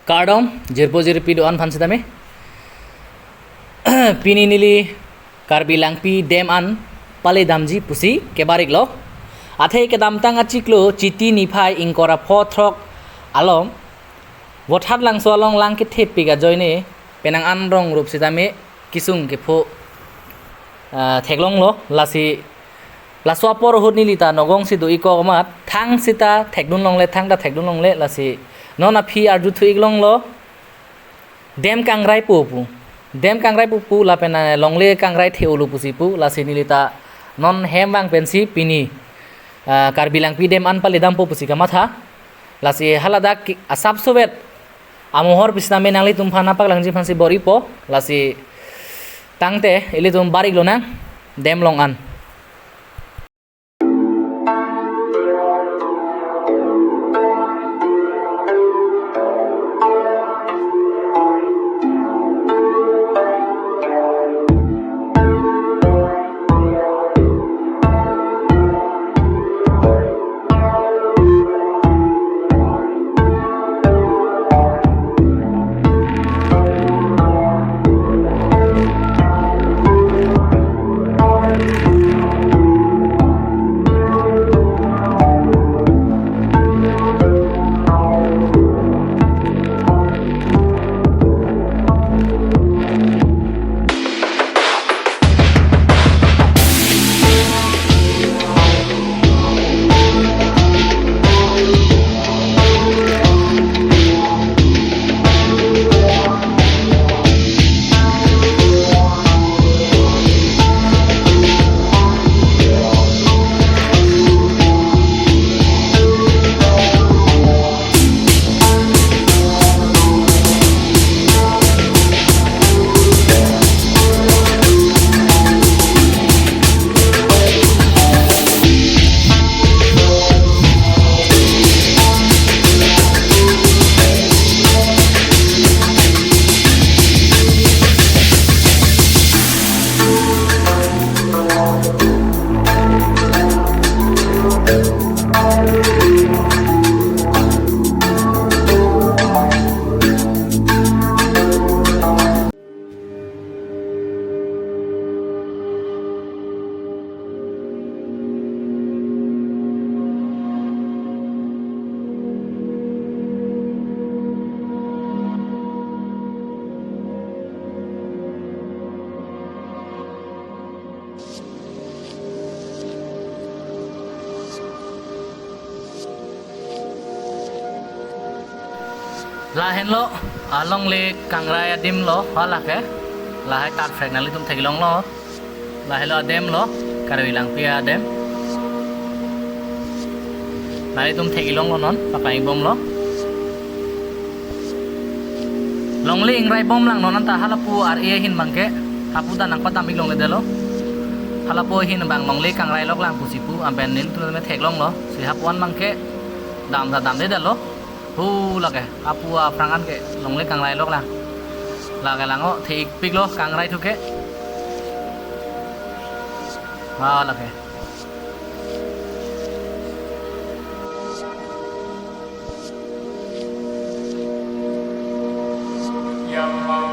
Kardom jirpo jirpi doan phansi tame pini nili karbi langpi dem an pale damji pusi kebarik lo athe ke dam tang achiklo chiti nifai ingkora photrok alom wothat lang so long lang ke thep piga joine penang an rong rup sitame kisung ke pho theklong lo lasi laswa por hut nilita nogong si do iko mat thang sita thekdun long le thang da thekdun long le lasi nona phi arju thu iglong lo dem kangrai pu la pena longle kangrai theulu pusi pu lasi nilita non hemwang pensi pini karbilang pi dem an pali dampo pusi kamatha lasi halada asap sovet amohor pisna menangli tum phana pak langji phansi boripo lasi tangte ili tum barik lo na dem long an lahen lo along le kangrai adim lo hala ke lahai tak fregnali tum thegilong lo lahai lo adem lo karbilang pia adem nai tum thegilong lo non pakai bom lo longli ingrai bom lang non anta halapu ar e hin mangke hapu da nang patam iglong le delo halapu hin bang longli kangrai lok lang pusipu ampen nil tu me theglong lo si hapuan mangke dam da dam de delo hu lake apua prangan ke longle kangrai lok la lake lango thik pik lo kangrai thuke ha lake yang